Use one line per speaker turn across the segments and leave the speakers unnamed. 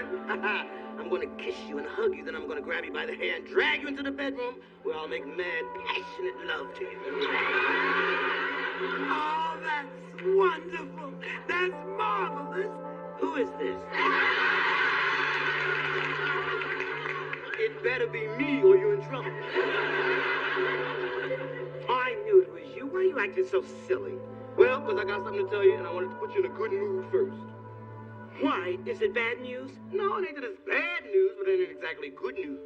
darling. I'm going to kiss you and hug you, then I'm going to grab you by the hair and drag you into the bedroom where I'll make mad, passionate love to you.
Oh, that's wonderful. That's marvelous. Who is this?
It better be me or you're in trouble.
I knew it was you. Why are you acting so silly?
Well, because I got something to tell you, and I wanted to put you in a good mood first.
Why? Is it bad news?
No, it ain't that it's bad news, but it ain't exactly good news.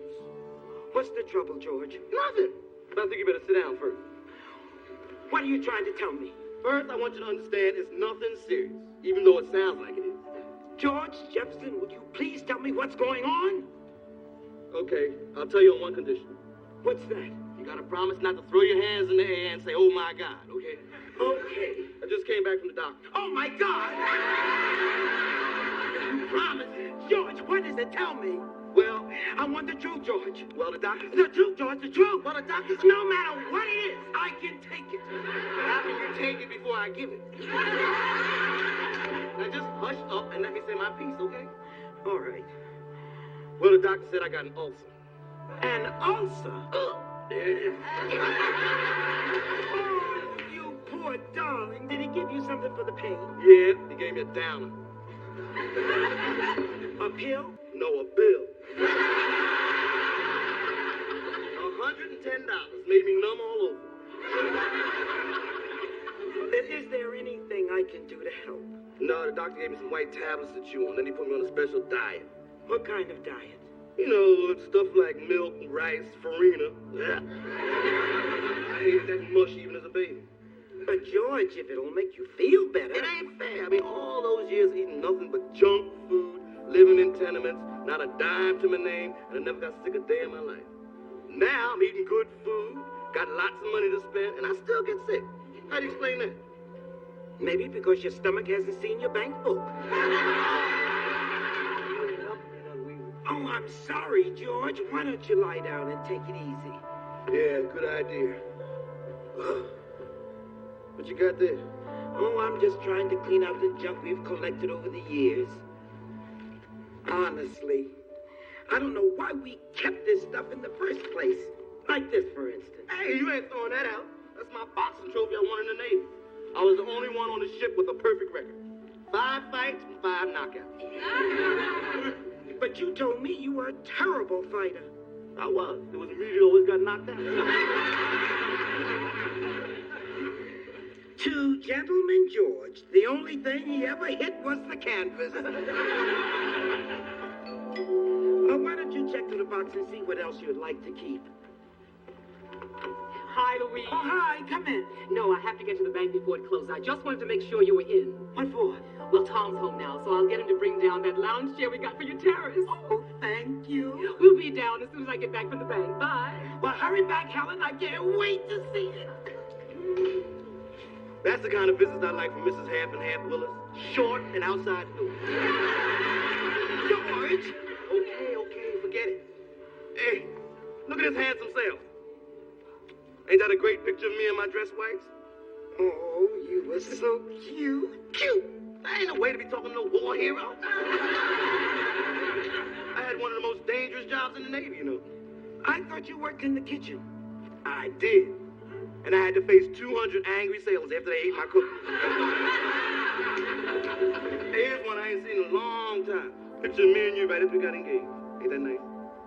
What's the trouble, George?
Nothing. But I think you better sit down first.
What are you trying to tell me?
First, I want you to understand it's nothing serious, even though it sounds like it is.
George Jefferson, would you please tell me what's going on?
Okay, I'll tell you on one condition.
What's that?
You gotta promise not to throw your hands in the air and say, oh my God, okay?
Okay.
I just came back from the doctor.
Oh my God!
You promise?
George, what is it? Tell me.
Well,
I want the truth, George.
well, the doctor...
The truth, George, the truth.
Well, the doctor...
No matter what it is, I can take it.
How can you take it before I give it? Now just hush up and let me say my piece, okay?
All right.
Well, the doctor said I got an ulcer.
An ulcer?
Oh,
You poor darling. Did he give you something for the pain?
yeah, he gave me a downer.
A pill?
No, a bill. $110 made me numb all over.
Is there anything I can do to help?
No, the doctor gave me some white tablets to chew on. Then he put me on a special diet.
What kind of diet?
You know, stuff like milk, rice, farina. I hated that mush even as a baby.
But George, if it'll make you feel better.
It ain't fair. I mean, all those years eating nothing but junk food, living in tenements, not a dime to my name, and I never got sick a day in my life. Now I'm eating good food, got lots of money to spend, and I still get sick. How do you explain that?
Maybe because your stomach hasn't seen your bank book. Oh, I'm sorry, George. Why don't you lie down and take it easy?
Yeah, good idea. What you got there?
Oh, I'm just trying to clean out the junk we've collected over the years. Honestly, I don't know why we kept this stuff in the first place. Like this, for instance.
Hey, you ain't throwing that out. That's my boxing trophy I won in the Navy. I was the only one on the ship with a perfect record. 5 fights and 5 knockouts.
But you told me you were a terrible fighter.
I was. It was me who always got knocked out.
To Gentleman George, the only thing he ever hit was the canvas. Why don't you check through the box and see what else you'd like to keep?
Hi, Louise.
Oh, hi, come in.
No, I have to get to the bank before it closes. I just wanted to make sure you were in.
What for?
Well, Tom's home now, so I'll get him to bring down that lounge chair we got for your terrace.
Oh, thank you.
We'll be down as soon as I get back from the bank. Bye.
Well, hurry back, Helen. I can't wait to see it.
That's the kind of business I like from Mrs. Half and Half Willis. Short and outside the door.
George!
Okay, forget it. Hey, look at this handsome self. Ain't that a great picture of me in my dress whites?
Oh, you were so cute.
Cute. That ain't no way to be talking to no war hero. I had one of the most dangerous jobs in the Navy, you know.
I thought you worked in the kitchen.
I did. And I had to face 200 angry sailors after they ate my cookies. Here's one I ain't seen in a long time. Picture of me and you right after we got engaged. Ain't that nice?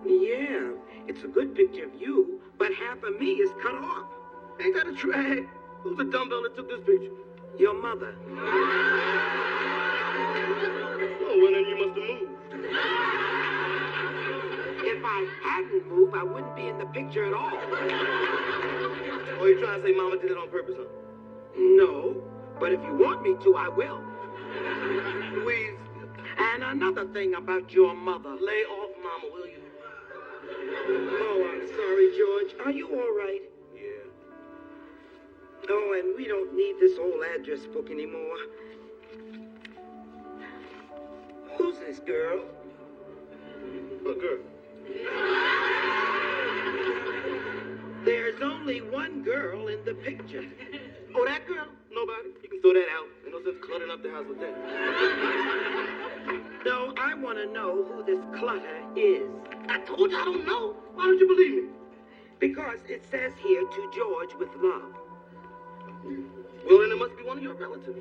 Yeah, it's a good picture of you, but half of me is cut off.
Ain't that a drag? Who's the dumbbell that took this picture?
Your mother.
Oh, well, then you must have moved.
If I hadn't moved, I wouldn't be in the picture at all.
Oh, you trying to say Mama did it on purpose, huh?
No, but if you want me to, I will.
Louise.
And another thing about your mother.
Lay off Mama, will you?
Oh, I'm sorry, George. Are you all right?
Yeah.
Oh, and we don't need this old address book anymore. Who's this girl?
What girl?
There's only one girl in the picture.
Oh, that girl? Nobody. You can throw that out. Ain't no sense cluttering up the house with that.
No, I want to know who this clutter is.
I told you I don't know. Why don't you believe me?
Because it says here, to George with love.
Well, then it must be one of your relatives.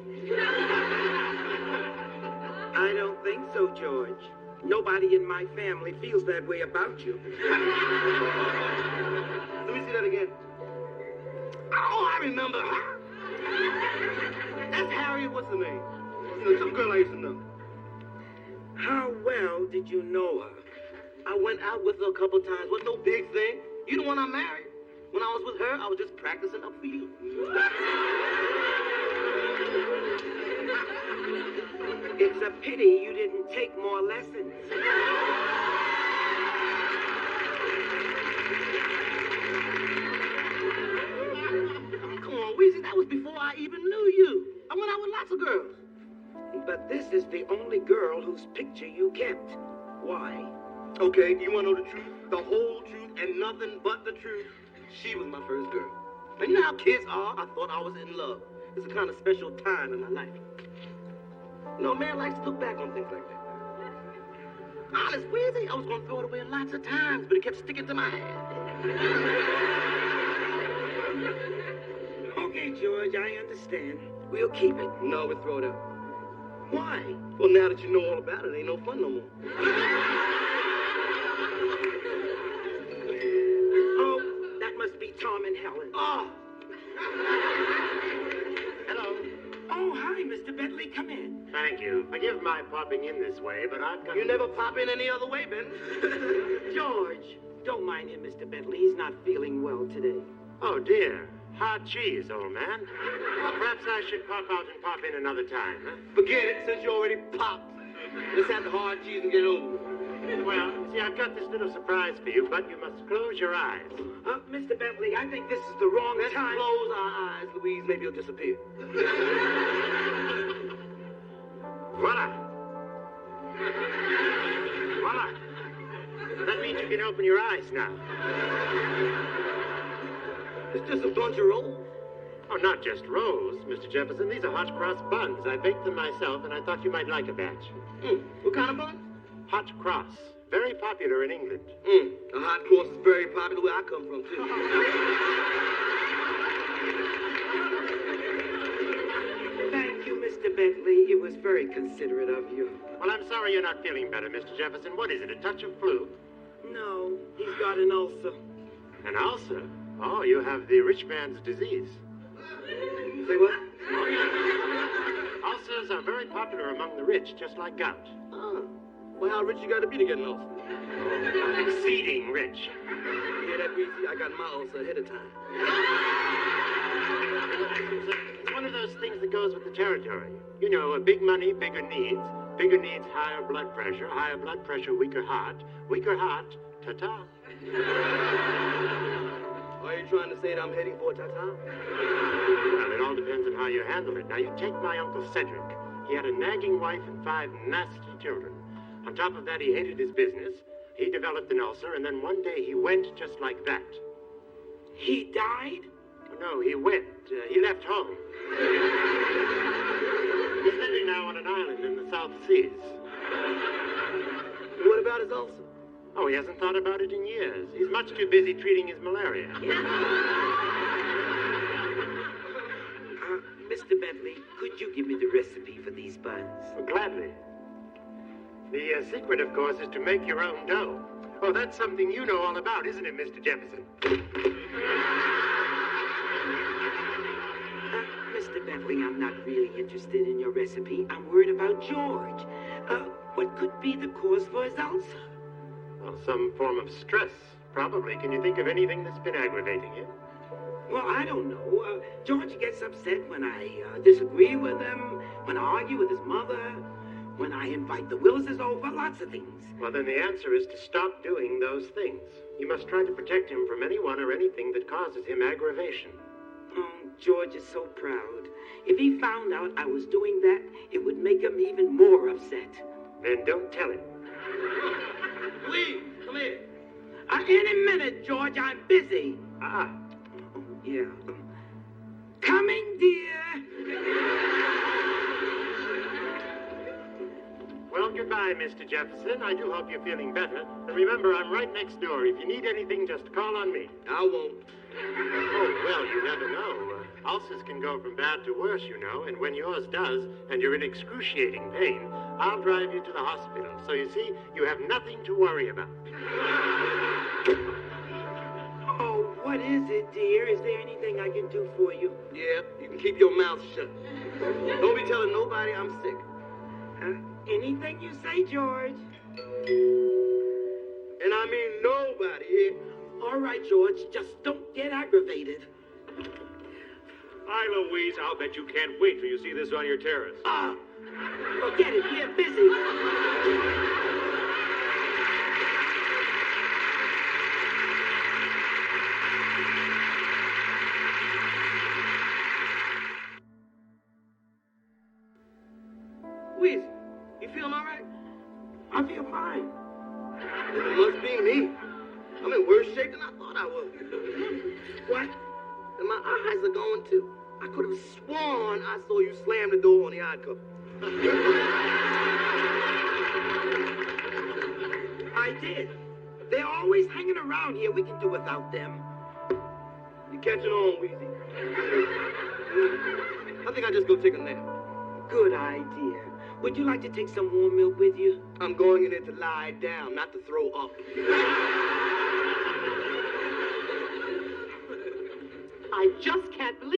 I don't think so, George. Nobody in my family feels that way about you.
Let me see that again. Oh, I remember her. That's Harriet, what's her name? You know, some girl I used to know.
How well did you know her?
I went out with her a couple times. Wasn't no big thing. You the one I married. When I was with her, I was just practicing up for you.
It's a pity you didn't take more lessons.
Come on, Weezy, that was before I even knew you. I went out with lots of girls.
But this is the only girl whose picture you kept. Why?
Okay, you want to know the truth? The whole truth and nothing but the truth? She was my first girl. And you know how kids are? I thought I was in love. It's a kind of special time in my life. You know, a man likes to look back on things like that. Honest, Weezy, I was going to throw it away lots of times, but it kept sticking to my hand.
Okay, George, I understand. We'll keep it.
No, we throw it out.
Why?
Well, now that you know all about it, ain't no fun no more.
Oh, that must be Tom and Helen.
Oh!
Hello.
Oh, hi, Mr. Bentley. Come in.
Thank you. Forgive my popping in this way, but I've got...
You never pop in any other way, Ben.
George, don't mind him, Mr. Bentley. He's not feeling well today.
Oh, dear. Hard cheese, old man. Well, perhaps I should pop out and pop in another time, huh?
Forget it, since you already popped. Let's have the hard cheese and get over it.
Well, see, I've got this little surprise for you, but you must close your eyes.
Mr. Bentley, I think this is the wrong
Let's
time.
close our eyes, Louise. Maybe he'll disappear.
Voila. Voila. That means you can open your eyes now.
It's just a bunch of rolls.
Oh, not just rolls, Mr. Jefferson. These are hot cross buns. I baked them myself, and I thought you might like a batch.
What kind of bun?
Hot cross. Very popular in England.
A hot cross is very popular where I come from, too.
Thank you, Mr. Bentley. It was very considerate of you.
Well, I'm sorry you're not feeling better, Mr. Jefferson. What is it, a touch of flu?
No, he's got an ulcer.
An ulcer? Oh, you have the rich man's disease.
Say what?
Ulcers are very popular among the rich, just like gout.
Well, how rich you got to be to get an ulcer?
Exceeding rich.
Yeah, that Weezy, I got my ulcer ahead of time.
It's one of those things that goes with the territory. You know, big money, bigger needs. Bigger needs, higher blood pressure. Higher blood pressure, weaker heart. Weaker heart, ta-ta.
Are you trying to say that I'm heading for a ta-ta?
Well, it all depends on how you handle it. Now, you take my Uncle Cedric. He had a nagging wife and 5 nasty children. On top of that, he hated his business. He developed an ulcer, and then one day he went just like that.
He died?
Oh, no, he went. He left home. He's living now on an island in the South Seas.
What about his ulcer?
Oh, he hasn't thought about it in years. He's much too busy treating his malaria.
Mr. Bentley, could you give me the recipe for these buns?
Well, gladly. The secret, of course, is to make your own dough. Oh, that's something you know all about, isn't it, Mr. Jefferson?
Mr. Bentley, I'm not really interested in your recipe. I'm worried about George. What could be the cause for his ulcer?
Well, some form of stress, probably. Can you think of anything that's been aggravating him?
Well, I don't know. George gets upset when I disagree with him, when I argue with his mother, when I invite the Willises over, lots of things.
Well, then the answer is to stop doing those things. You must try to protect him from anyone or anything that causes him aggravation.
Oh, George is so proud. If he found out I was doing that, it would make him even more upset.
Then don't tell him.
Louise, come here.
Any minute, George, I'm busy.
Ah.
Yeah. Coming, dear.
Well, goodbye, Mr. Jefferson. I do hope you're feeling better. And remember, I'm right next door. If you need anything, just call on me.
I won't.
Oh, well, you never know. Ulcers can go from bad to worse, you know, and when yours does, and you're in excruciating pain, I'll drive you to the hospital. So you see, you have nothing to worry about.
Oh, what is it, dear? Is there anything I can do for you?
Yeah, you can keep your mouth shut. Don't be telling nobody I'm sick.
Anything you say, George.
And I mean nobody here.
All right, George, just don't get aggravated.
Hi, Louise. I'll bet you can't wait till you see this on your terrace.
Forget it, we're busy.
Louise, you feeling all right?
I feel fine.
It must be me. I'm in worse shape than I thought I was.
What?
And my eyes are going too. I could have sworn I saw you slam the door on the odd couple.
I did. They're always hanging around here. We can do without them.
You catching on, Weezy? I think I'll just go take a nap.
Good idea. Would you like to take some warm milk with you?
I'm going in there to lie down, not to throw up.
I just can't believe...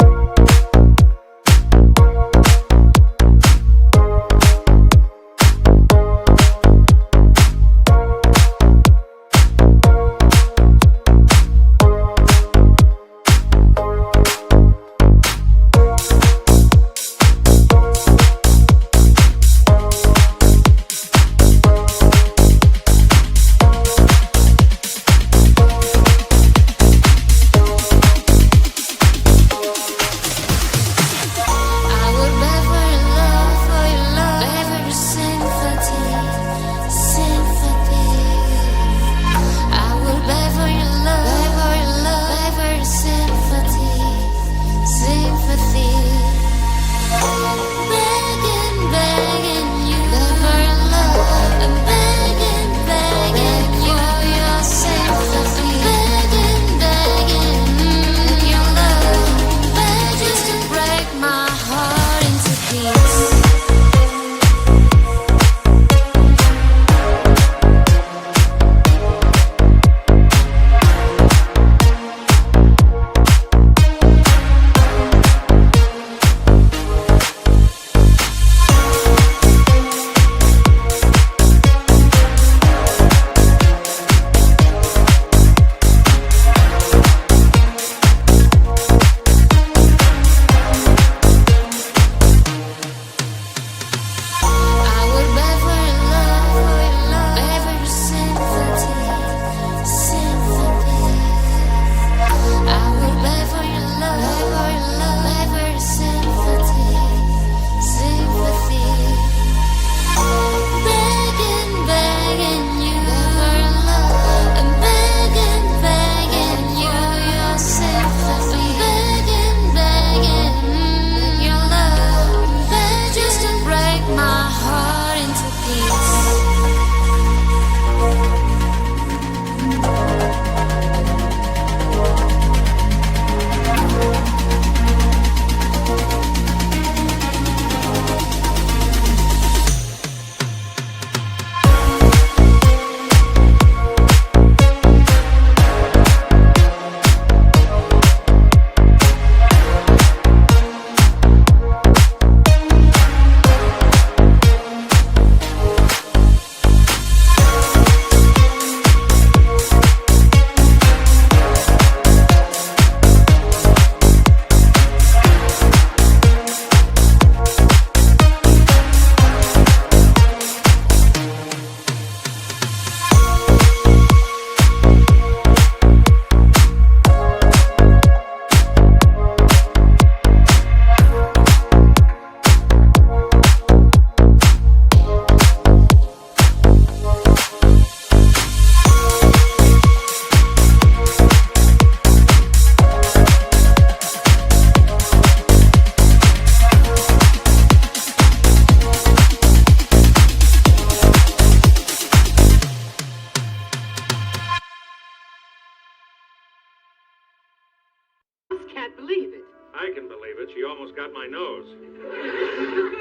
it, she almost got my nose.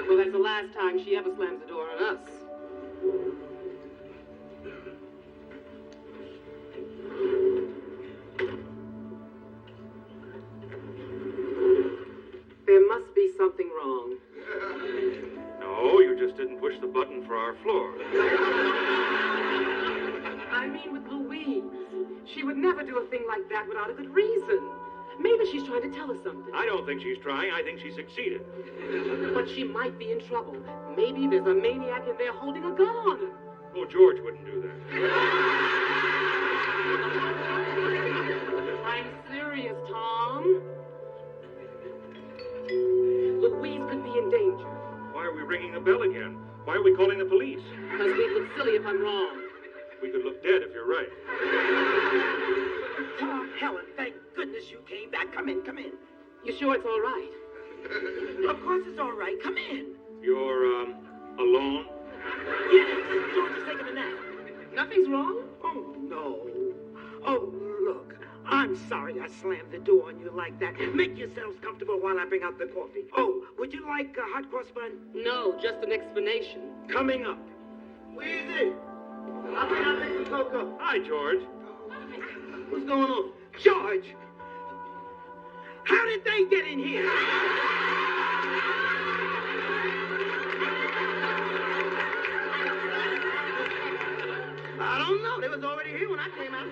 Well, that's the last time she ever slams the door on us. There must be something wrong.
No, you just didn't push the button for our floor.
I mean, with Louise. She would never do a thing like that without a good reason. Maybe she's trying to tell us something.
I don't think she's trying. I think she succeeded.
But she might be in trouble. Maybe there's a maniac in there holding a gun on her.
Oh, George wouldn't do that.
I'm serious, Tom. Louise could be in danger.
Why are we ringing the bell again? Why are we calling the police?
Because we'd look silly if I'm wrong.
We could look dead if you're right.
Tom, Helen, thank goodness you came back. Come in, come in.
You sure it's all right?
Of course it's all right. Come in.
You're, alone?
Yes, George is taking a nap.
Nothing's wrong?
Oh, no. Oh, look. I'm sorry I slammed the door on you like that. Make yourselves comfortable while I bring out the coffee. Oh, would you like a hot cross bun?
No, just an explanation.
Coming up.
Weezy, how can I make some cocoa?
Hi, George.
What's going on?
George! How did they get in here?
I don't know. They was already here when I came out.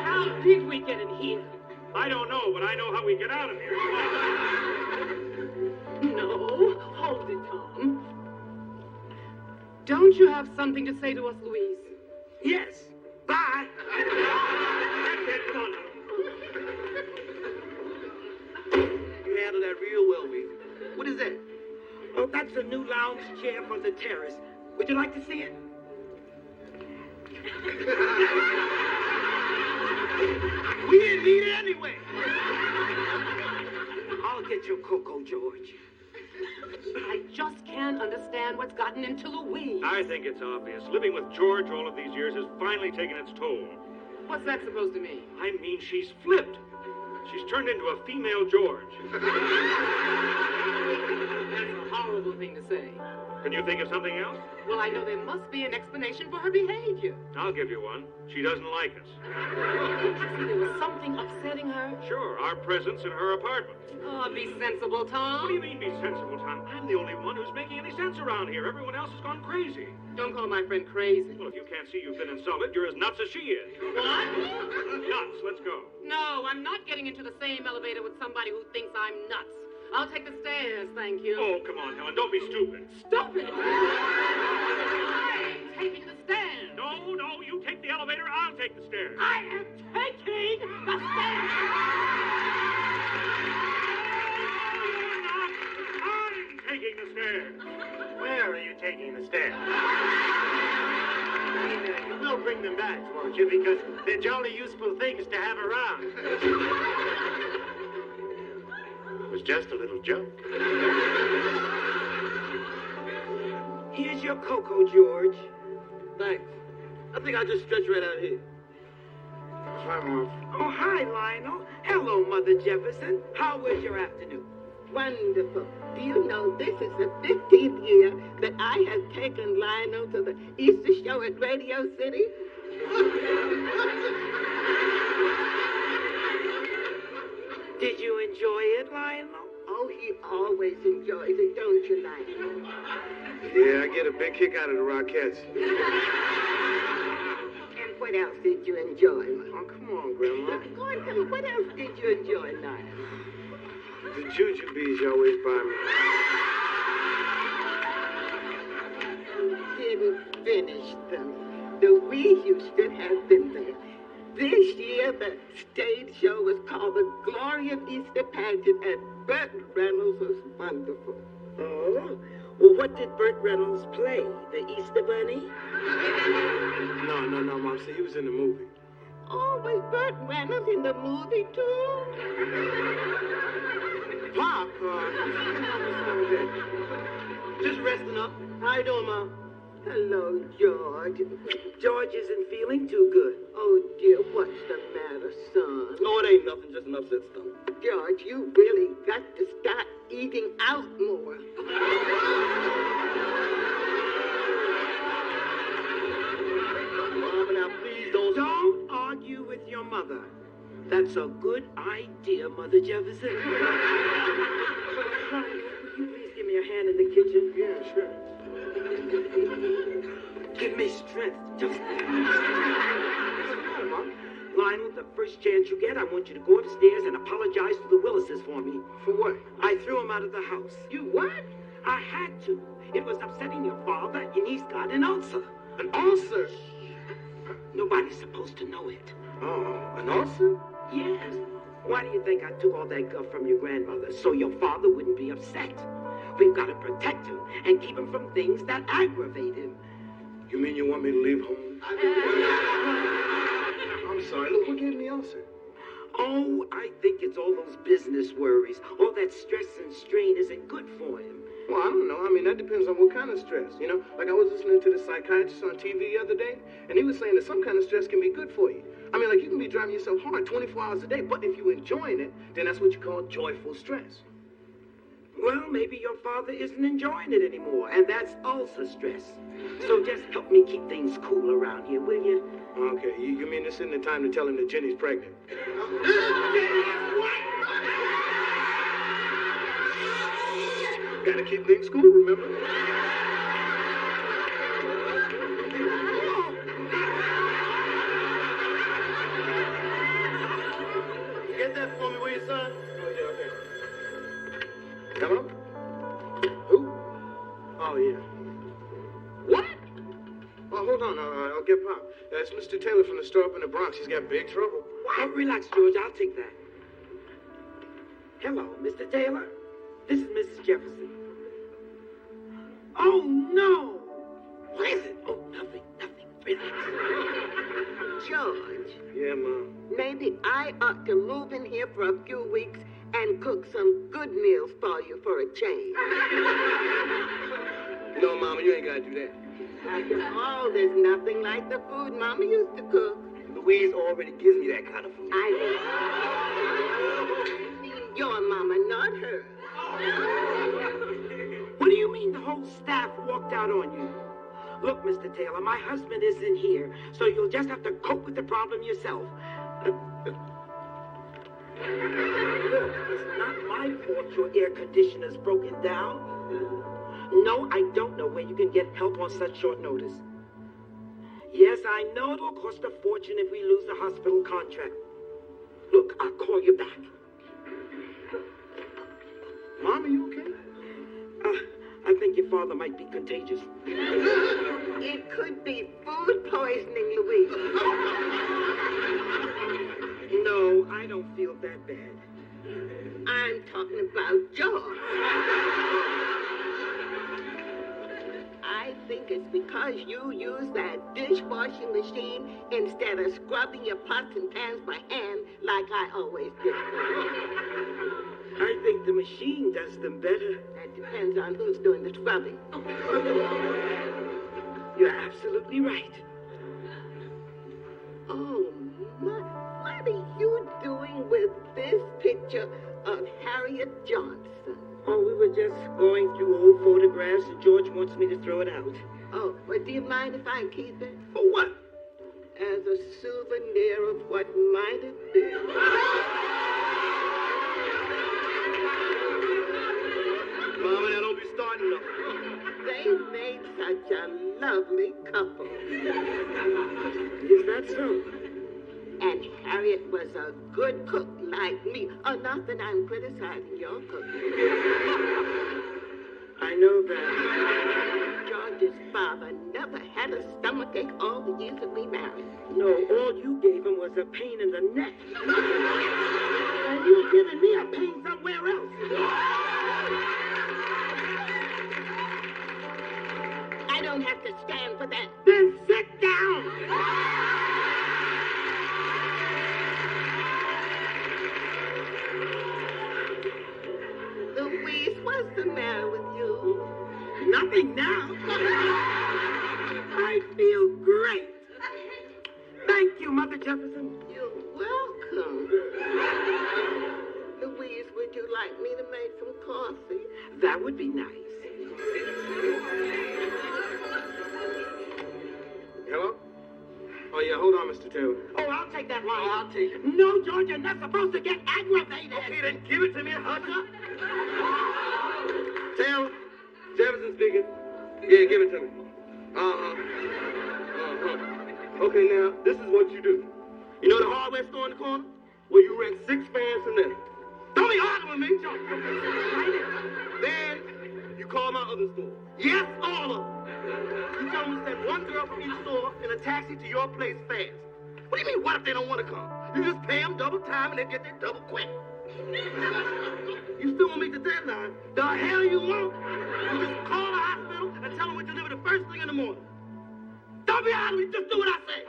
How did we get in here?
I don't know, but I know how we get out of here.
No, hold it, Tom. Don't you have something to say to us, Louise?
Yes. Bye.
That's it. Come on now.
You handled that real well, Weezy. What is that?
Oh, that's a new lounge chair for the terrace. Would you like to see it?
We didn't need it anyway.
I'll get your cocoa, George.
I just can't understand what's gotten into Louise.
I think it's obvious. Living with George all of these years has finally taken its toll.
What's that supposed to mean?
I mean, she's flipped. She's turned into a female George.
That's a horrible thing to say.
Can you think of something else?
Well, I know there must be an explanation for her behavior.
I'll give you one. She doesn't like us.
See, there was something upsetting her.
Sure, our presence in her apartment.
Oh, be sensible, Tom.
What do you mean, be sensible, Tom? I'm the only one who's making any sense around here. Everyone else has gone crazy.
Don't call my friend crazy.
Well, if you can't see you've been insulted, you're as nuts as she is.
What?
Nuts. Let's go.
No, I'm not getting into the same elevator with somebody who thinks I'm nuts. I'll take the stairs, thank you.
Oh, come on, Helen. Don't be stupid.
Stupid! I'm taking the stairs.
No, you take the elevator. I'll take the stairs.
I am taking the stairs.
I'm taking the stairs.
Where are you taking the stairs? You will bring them back, won't you? Because they're jolly useful things to have around. It was just a little joke.
Here's your cocoa, George.
Thanks. I think I'll just stretch right out here.
Hi, Mom.
Oh, hi, Lionel. Hello, Mother Jefferson. How was your afternoon?
Wonderful. Do you know this is the 15th year that I have taken Lionel to the Easter show at Radio City?
Did you enjoy it, Lionel?
Oh, he always enjoys it, don't you, Lionel?
Yeah, I get a big kick out of the Rockettes.
And what else did you enjoy?
Oh, come on, Grandma.
Go on, tell me, what else did you enjoy, Lionel?
The Juju bees always buy me.
Didn't finish them. The we you should have been there. This year, the stage show was called The Glory of Easter Pageant, and Burt Reynolds was wonderful.
Oh? Well, what did Burt Reynolds play? The Easter Bunny?
No, Mom. See, he was in the movie.
Oh, was Burt Reynolds in the movie, too?
Pop, just resting up. How you doing, Mom?
Hello, George.
George isn't feeling too good.
Oh, dear, what's the matter, son?
Oh, it ain't nothing, just an upset stomach.
George, you really got to start eating out more.
Mama, now please don't...
Don't argue with your mother. That's a good idea, Mother Jefferson.
Honey, will you please give me a hand in the kitchen?
Yeah, sure.
Give me strength. Just... Lionel, the first chance you get, I want you to go upstairs and apologize to the Willises for me.
For what?
I threw him out of the house.
You what?
I had to. It was upsetting your father, and he's got an ulcer.
An ulcer?
Nobody's supposed to know it.
Oh, an ulcer?
Yes. Why do you think I took all that guff from your grandmother? So your father wouldn't be upset. We've got to protect him and keep him from things that aggravate him.
You mean you want me to leave home? I'm sorry. Look, what gave me the ulcer?
Oh, I think it's all those business worries. All that stress and strain isn't good for him.
Well, I don't know. I mean, that depends on what kind of stress. You know, like I was listening to the psychiatrist on TV the other day, and he was saying that some kind of stress can be good for you. I mean, like you can be driving yourself hard 24 hours a day, but if you're enjoying it, then that's what you call joyful stress.
Well, maybe your father isn't enjoying it anymore, and that's ulcer stress. So just help me keep things cool around here, will you?
Okay, you mean this isn't the time to tell him that Jenny's pregnant? Gotta keep things cool, remember? Get that for me, will you, son? Okay. Hello? Who? Oh, yeah. What? Oh, hold on. I'll get Pop. It's Mr. Taylor from the store up in the Bronx. He's got big trouble.
Oh, relax, George. I'll take that. Hello, Mr. Taylor. This is Mrs. Jefferson. Oh, no. What is it? Oh, nothing. Relax.
George,
Yeah, Mom.
maybe I ought to move in here for a few weeks and cook some good meals for you for a change.
No, Mama, you ain't gotta do that.
After all, there's nothing like the food Mama used to cook.
Louise already gives me that kind of food.
I mean, your Mama, not her.
What do you mean the whole staff walked out on you? Look, Mr. Taylor, my husband isn't here, so you'll just have to cope with the problem yourself. Look, it's not my fault your air conditioner's broken down. No, I don't know where you can get help on such short notice. Yes, I know it'll cost a fortune if we lose the hospital contract. Look, I'll call you back.
Mom, are you okay?
I think your father might be contagious.
It could be food poisoning, Louise.
No, I don't feel that bad.
I'm talking about George. I think it's because you use that dishwashing machine instead of scrubbing your pots and pans by hand like I always do.
I think the machine does them better.
That depends on who's doing the scrubbing.
You're absolutely right.
Oh, my. What are you doing with this picture of Harriet Johnson?
Oh, we were just going through old photographs, and George wants me to throw it out.
Oh, but do you mind if I keep it?
For what?
As a souvenir of what might have been.
Mama, now don't be starting nothing.
They made such a lovely couple.
Is that so?
And Harriet was a good cook like me. Oh, not that I'm criticizing your cooking.
I know that.
George's father never had a stomachache all the years that we married.
No, all you gave him was a pain in the neck. And you've given me a pain somewhere else.
I don't have to stand for that.
Then sit down.
Louise, what's the matter with you?
Nothing now. you, Mother Jefferson.
You're welcome. Louise, would you like me to make some coffee?
That would be nice.
Hello? Oh, yeah, hold on, Mr. Taylor.
Oh, I'll take that line.
I'll take it.
No, George, you're not supposed to get aggravated.
Okay, then give it to me, Hudson. Taylor, Jefferson speaking. Yeah, give it to me. Okay, now, this is what you do. You know the hardware store in the corner? Well, you rent 6 fans from there. Don't be arguing with me, George. Then, you call my other store. Yes, all of them. You tell them to send one girl from each store in a taxi to your place fast. What do you mean, what if they don't want to come? You just pay them double time and they get there double quick. You still won't make the deadline. The hell you won't? You just call the hospital and tell them we deliver the first thing in the morning. Don't be angry, just do what I say.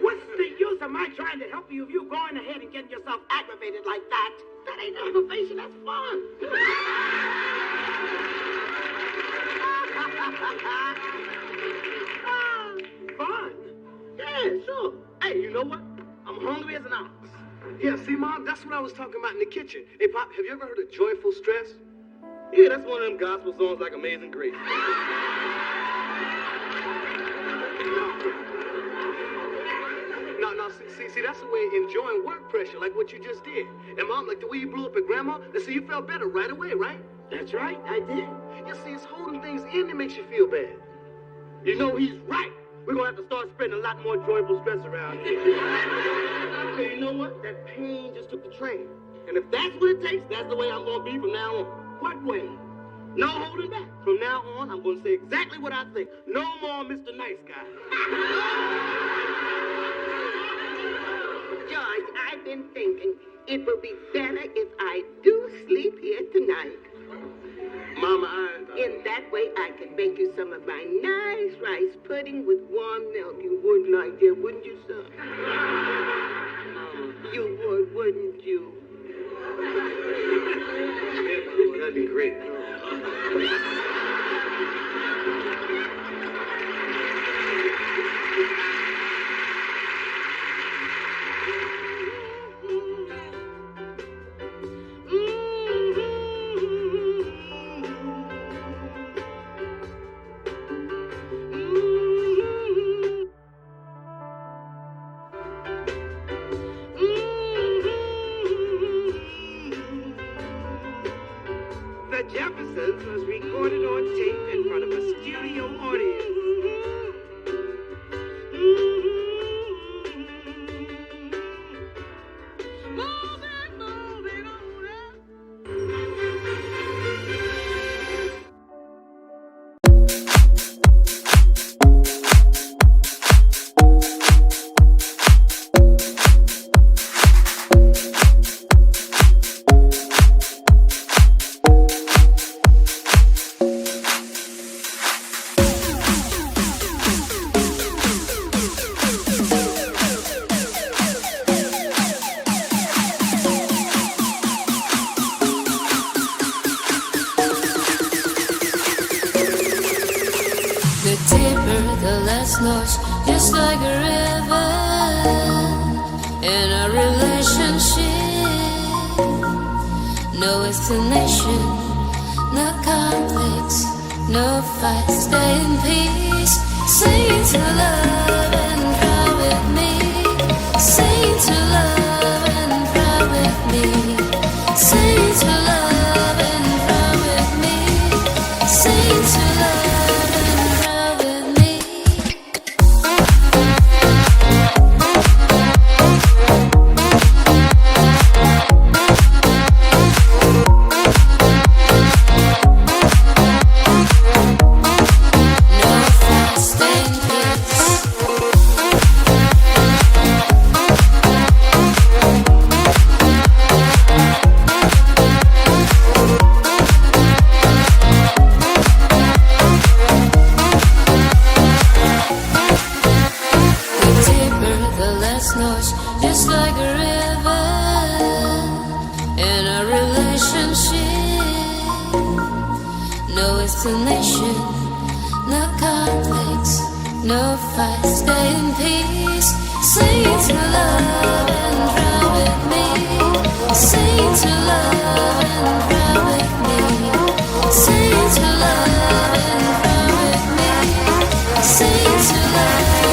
What's the use of my trying to help you if you going ahead and getting yourself aggravated like that?
That ain't aggravation, that's fun.
Fun?
Yeah, sure. Hey, you know what? I'm hungry as an ox.
Yeah, see, Mom, that's what I was talking about in the kitchen. Hey, Pop, have you ever heard of Joyful Stress?
Yeah, that's one of them gospel songs like Amazing Grace.
No, see, that's the way of enjoying work pressure, like what you just did. And Mom, like the way you blew up at Grandma, and see, you felt better right away, right?
That's right, I did.
You see, it's holding things in that makes you feel bad.
You know he's right. We're gonna have to start spreading a lot more joyful stress around here. Okay, you know what? That pain just took the train. And if that's what it takes, that's the way I'm gonna be from now on.
What way?
No holding back. From now on, I'm gonna say exactly what I think. No more Mr. Nice Guy.
George, I've been thinking it would be better if I do sleep here tonight.
Mama,
In that way, I can make you some of my nice rice pudding with warm milk. You would like that, wouldn't you, sir? You would, wouldn't you?
Yeah, Mama, that'd be great.
The Jeffersons was recorded on tape in front of a studio audience.
The deeper the less knows, just like a river in a relationship. No explanation, no conflicts, no fight. Stay in peace. Sing to love and cry with me. Sing to love and cry with me. Sing to love and cry with me. Sing to love. Just like a river in a relationship. No explanation, no conflicts, no fight, stay in peace. Sing to love and drown with me. Sing to love and drown with me. Sing to love and drown with me. Sing to love.